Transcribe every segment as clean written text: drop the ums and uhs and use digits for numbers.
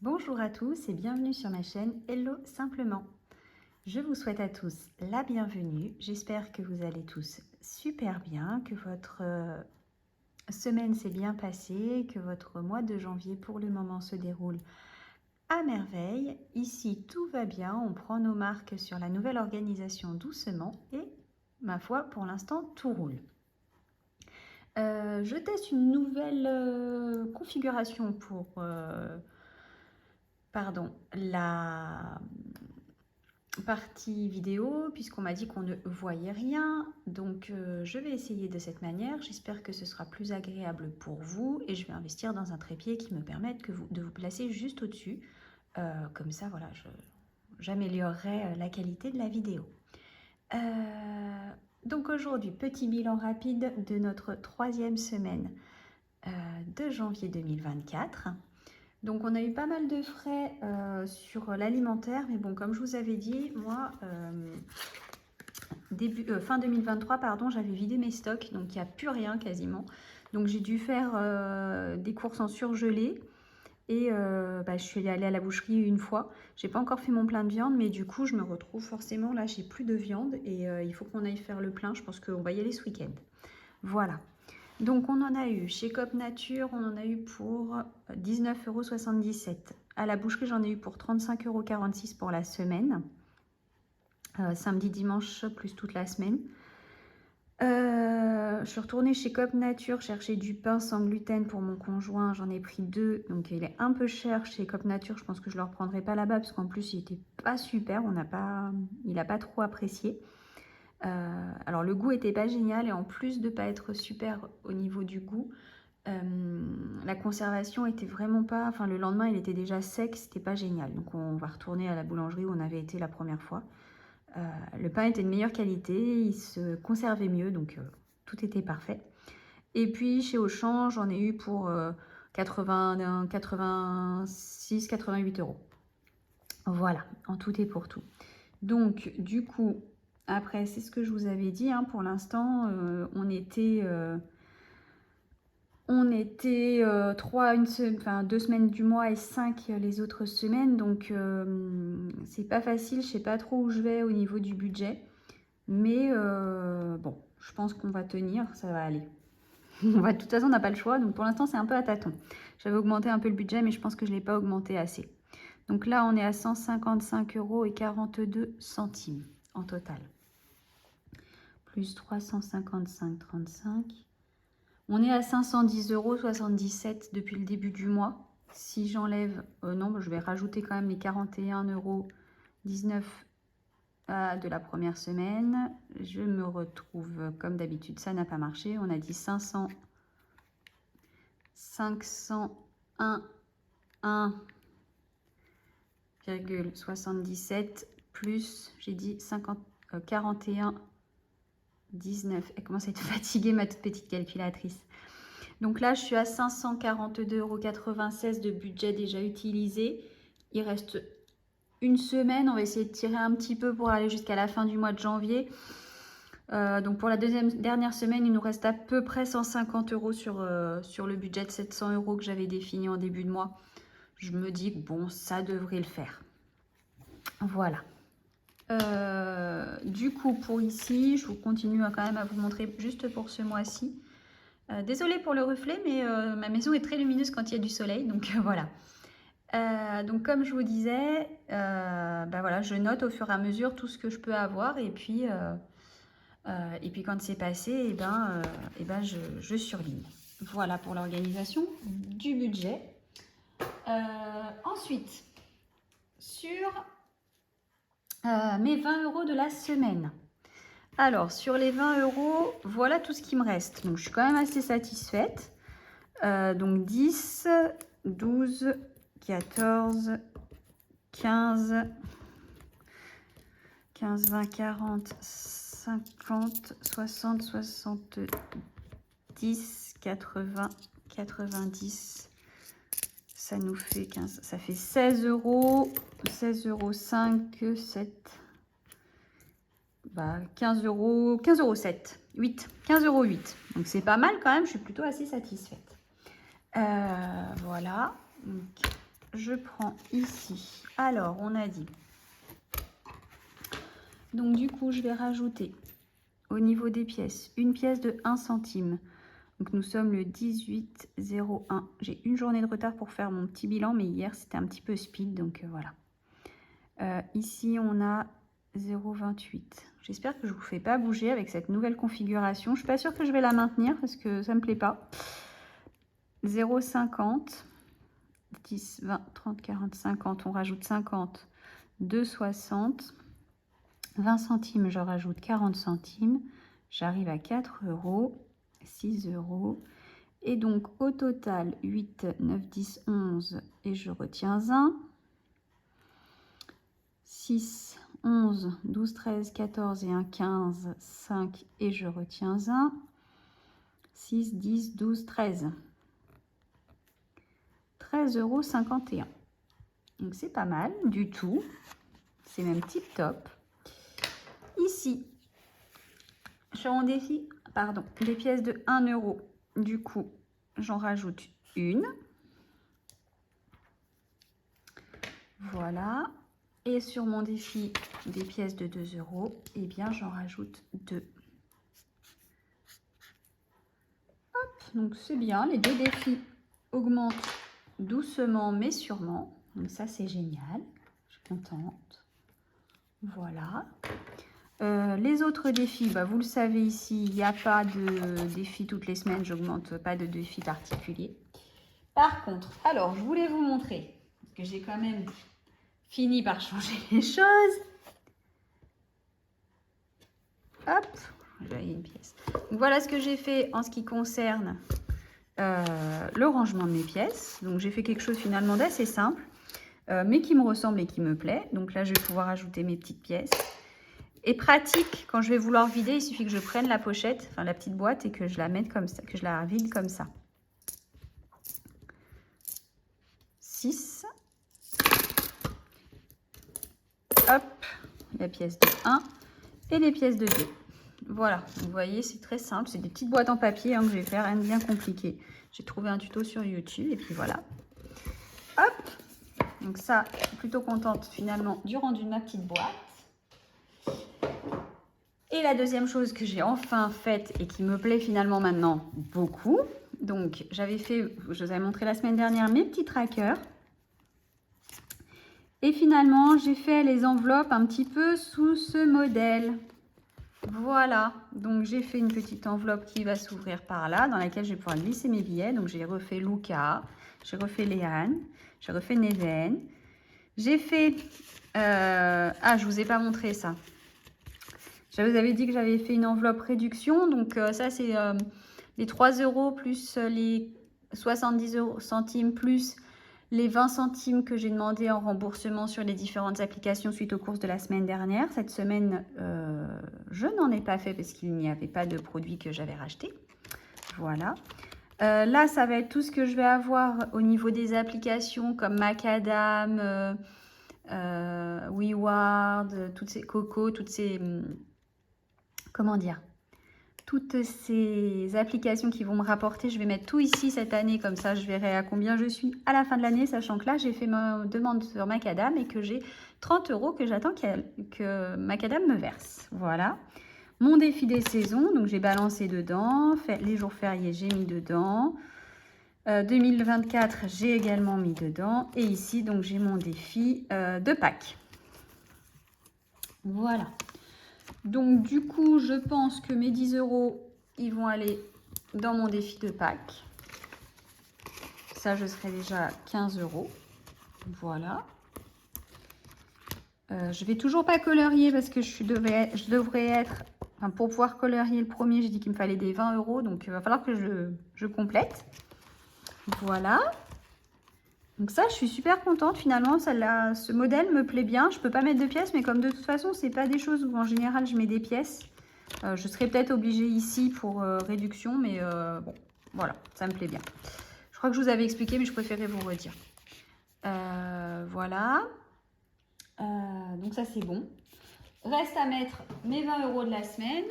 Bonjour à tous et bienvenue sur ma chaîne Hello Simplement. Je vous souhaite à tous la bienvenue. J'espère que vous allez tous super bien, que votre semaine s'est bien passée, que votre mois de janvier pour le moment se déroule à merveille. Ici, tout va bien. On prend nos marques sur la nouvelle organisation doucement et, ma foi, pour l'instant, tout roule. Je teste une nouvelle configuration pour la partie vidéo, puisqu'on m'a dit qu'on ne voyait rien. Donc, je vais essayer de cette manière. J'espère que ce sera plus agréable pour vous et je vais investir dans un trépied qui me permette de vous placer juste au-dessus. Comme ça, voilà, j'améliorerai la qualité de la vidéo. Donc aujourd'hui, petit bilan rapide de notre 3e semaine de janvier 2024. Donc on a eu pas mal de frais sur l'alimentaire, mais bon, comme je vous avais dit, moi, fin 2023, pardon, j'avais vidé mes stocks, donc il n'y a plus rien quasiment. Donc j'ai dû faire des courses en surgelé et je suis allée à la boucherie une fois. J'ai pas encore fait mon plein de viande, mais du coup je me retrouve forcément là, j'ai plus de viande et il faut qu'on aille faire le plein. Je pense qu'on va y aller ce week-end. Voilà. Donc on en a eu chez Coop Nature, on en a eu pour 19,77 €. À la boucherie, j'en ai eu pour 35,46 € pour la semaine. Samedi, dimanche, plus toute la semaine. Je suis retournée chez Coop Nature chercher du pain sans gluten pour mon conjoint. J'en ai pris 2, donc il est un peu cher chez Coop Nature. Je pense que je ne le reprendrai pas là-bas parce qu'en plus, il n'était pas super. Il n'a pas trop apprécié. Alors le goût était pas génial et en plus de pas être super au niveau du goût, la conservation était vraiment pas, enfin le lendemain il était déjà sec, c'était pas génial. Donc on va retourner à la boulangerie où on avait été la première fois. Le pain était de meilleure qualité, il se conservait mieux, donc tout était parfait. Et puis chez Auchan, j'en ai eu pour 86, 88 €. Voilà, en tout et pour tout. Donc du coup, après, c'est ce que je vous avais dit, hein, pour l'instant, on était 2 semaines du mois et 5 les autres semaines. Donc, c'est pas facile, je sais pas trop où je vais au niveau du budget. Mais bon, je pense qu'on va tenir, ça va aller. De toute façon, on n'a pas le choix. Donc, pour l'instant, c'est un peu à tâtons. J'avais augmenté un peu le budget, mais je pense que je ne l'ai pas augmenté assez. Donc là, on est à 155,42 € en total. Plus 355,35 €. On est à 510,77 € depuis le début du mois. Si j'enlève, non, je vais rajouter quand même les 41,19 € de la première semaine. Je me retrouve, comme d'habitude, ça n'a pas marché. On a dit 501,77 plus, j'ai dit 41,19. Elle commence à être fatiguée, ma toute petite calculatrice. Donc là, je suis à 542,96 € de budget déjà utilisé. Il reste une semaine. On va essayer de tirer un petit peu pour aller jusqu'à la fin du mois de janvier. Donc pour la dernière semaine, il nous reste à peu près 150 € sur le budget de 700 € que j'avais défini en début de mois. Je me dis que bon, ça devrait le faire. Voilà. Du coup, pour ici, je vous continue quand même à vous montrer juste pour ce mois-ci. Désolée pour le reflet, mais ma maison est très lumineuse quand il y a du soleil, donc voilà. Donc comme je vous disais, voilà, je note au fur et à mesure tout ce que je peux avoir et puis quand c'est passé, je surligne. Voilà pour l'organisation du budget. Ensuite, sur mes 20 € de la semaine. Alors, sur les 20 €, voilà tout ce qui me reste. Donc, je suis quand même assez satisfaite. Donc, 10, 12, 14, 15, 20, 40, 50, 60, 70, 80, 90. Ça nous fait 15, ça fait 16 €. 16,5 €, 7. 15 €, 15,7 €, 8, 15,8 €. Donc c'est pas mal quand même, je suis plutôt assez satisfaite. Voilà, donc je prends ici. Alors, on a dit. Donc, du coup, je vais rajouter au niveau des pièces, une pièce de 1 centime. Donc, nous sommes le 18-01. J'ai une journée de retard pour faire mon petit bilan, mais hier, c'était un petit peu speed, donc voilà. Ici, on a 0,28. J'espère que je ne vous fais pas bouger avec cette nouvelle configuration. Je ne suis pas sûre que je vais la maintenir parce que ça ne me plaît pas. 0,50. 10, 20, 30, 40, 50. On rajoute 50. 2,60. 20 centimes, je rajoute 40 centimes. J'arrive à 4 €. 6 €. Et donc, au total, 8, 9, 10, 11. Et je retiens 1. 6, 11, 12, 13, 14 et 1, 15, 5 et je retiens 1. 6, 10, 12, 13. 13,51 €. Donc c'est pas mal du tout. C'est même tip top. Ici, sur mon défi, pardon, des pièces de 1 €. Du coup, j'en rajoute une. Voilà. Et sur mon défi des pièces de 2 €, eh bien, j'en rajoute 2. Hop, donc c'est bien. Les deux défis augmentent doucement mais sûrement. Donc ça, c'est génial. Je suis contente. Voilà. Les autres défis, bah, vous le savez ici, il n'y a pas de défi toutes les semaines. J'augmente pas de défi particulier. Par contre, alors, je voulais vous montrer, parce que j'ai quand même fini par changer les choses. Hop, j'ai une pièce. Donc, voilà ce que j'ai fait en ce qui concerne le rangement de mes pièces. Donc j'ai fait quelque chose finalement d'assez simple, mais qui me ressemble et qui me plaît. Donc là, je vais pouvoir ajouter mes petites pièces. Et pratique, quand je vais vouloir vider, il suffit que je prenne la pochette, enfin la petite boîte, et que je la mette comme ça, que je la vide comme ça. 6. Hop, la pièce de 1 et les pièces de 2. Voilà, vous voyez, c'est très simple. C'est des petites boîtes en papier hein, que je vais faire, rien de bien compliqué. J'ai trouvé un tuto sur YouTube et puis voilà. Hop, donc ça, je suis plutôt contente finalement du rendu de ma petite boîte. Et la deuxième chose que j'ai enfin faite et qui me plaît finalement maintenant beaucoup, donc j'avais fait, je vous avais montré la semaine dernière mes petits trackers. Et finalement, j'ai fait les enveloppes un petit peu sous ce modèle. Voilà, donc j'ai fait une petite enveloppe qui va s'ouvrir par là, dans laquelle je vais pouvoir glisser mes billets. Donc j'ai refait Luca, j'ai refait Léane, j'ai refait Neven. J'ai fait... Ah, je vous ai pas montré ça. Je vous avais dit que j'avais fait une enveloppe réduction. Donc ça, c'est les 3 € plus les 70 centimes plus les 20 centimes que j'ai demandé en remboursement sur les différentes applications suite aux courses de la semaine dernière. Cette semaine, je n'en ai pas fait parce qu'il n'y avait pas de produits que j'avais racheté. Voilà. Là, ça va être tout ce que je vais avoir au niveau des applications comme Macadam, WeWard, toutes ces Coco, toutes ces... comment dire, toutes ces applications qui vont me rapporter. Je vais mettre tout ici cette année, comme ça je verrai à combien je suis à la fin de l'année, sachant que là j'ai fait ma demande sur Macadam et que j'ai 30 € que j'attends que Macadam me verse. Voilà. Mon défi des saisons, donc j'ai balancé dedans, les jours fériés j'ai mis dedans. 2024 j'ai également mis dedans. Et ici donc j'ai mon défi de Pâques. Voilà. Donc, du coup, je pense que mes 10 €, ils vont aller dans mon défi de Pâques. Ça, je serai déjà à 15 €. Voilà. Je vais toujours pas colorier parce que je devrais être... Enfin, pour pouvoir colorier le premier, j'ai dit qu'il me fallait des 20 €. Donc, il va falloir que je complète. Voilà. Donc ça, je suis super contente finalement. Ce modèle me plaît bien. Je peux pas mettre de pièces, mais comme de toute façon, c'est pas des choses où en général je mets des pièces. Je serais peut-être obligée ici pour réduction, mais bon, voilà, ça me plaît bien. Je crois que je vous avais expliqué, mais je préférais vous redire. Voilà. Donc ça, c'est bon. Reste à mettre mes 20 € de la semaine.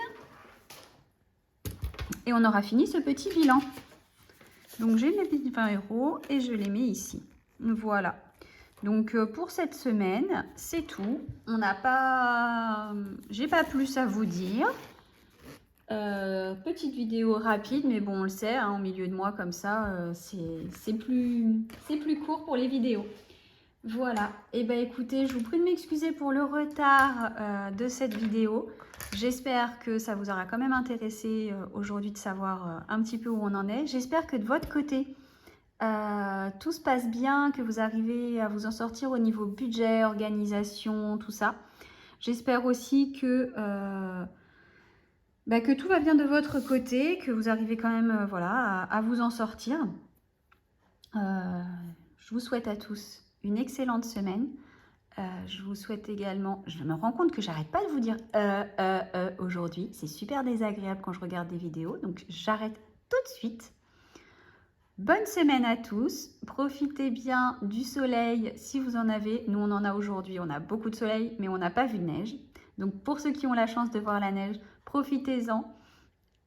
Et on aura fini ce petit bilan. Donc j'ai mes petits 20 € et je les mets ici. Voilà. Donc pour cette semaine, c'est tout. On n'a pas... J'ai pas plus à vous dire. Petite vidéo rapide, mais bon, on le sait, hein, au milieu de mois comme ça, c'est plus court pour les vidéos. Voilà, et ben écoutez, je vous prie de m'excuser pour le retard de cette vidéo. J'espère que ça vous aura quand même intéressé aujourd'hui de savoir un petit peu où on en est. J'espère que de votre côté, tout se passe bien, que vous arrivez à vous en sortir au niveau budget, organisation, tout ça. J'espère aussi que tout va bien de votre côté, que vous arrivez quand même voilà, à vous en sortir. Je vous souhaite à tous une excellente semaine. Je vous souhaite également, je me rends compte que j'arrête pas de vous dire aujourd'hui. C'est super désagréable quand je regarde des vidéos, donc j'arrête tout de suite. Bonne semaine à tous, profitez bien du soleil si vous en avez. Nous on en a aujourd'hui, on a beaucoup de soleil mais on n'a pas vu de neige. Donc pour ceux qui ont la chance de voir la neige, profitez-en.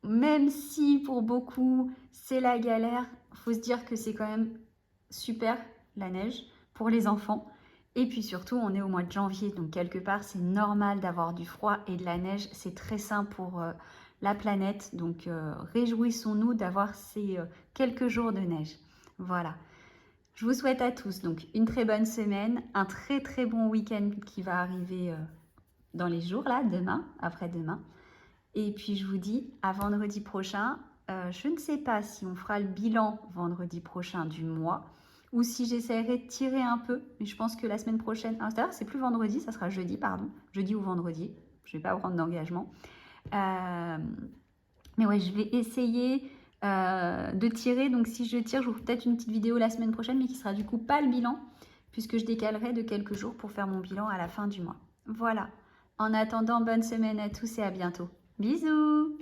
Même si pour beaucoup c'est la galère, il faut se dire que c'est quand même super la neige pour les enfants. Et puis surtout on est au mois de janvier, donc quelque part c'est normal d'avoir du froid et de la neige, c'est très sain pour la planète, donc réjouissons-nous d'avoir ces quelques jours de neige. Voilà, je vous souhaite à tous donc une très bonne semaine, un très très bon week-end qui va arriver dans les jours là, demain, après-demain. Et puis je vous dis à vendredi prochain. Je ne sais pas si on fera le bilan vendredi prochain du mois ou si j'essaierai de tirer un peu, mais je pense que la semaine prochaine, d'ailleurs c'est plus vendredi, ça sera jeudi, pardon, jeudi ou vendredi, je ne vais pas prendre d'engagement. Mais ouais, je vais essayer de tirer, donc si je tire, je vous ferai peut-être une petite vidéo la semaine prochaine, mais qui sera du coup pas le bilan, puisque je décalerai de quelques jours pour faire mon bilan à la fin du mois. Voilà, en attendant, bonne semaine à tous et à bientôt. Bisous!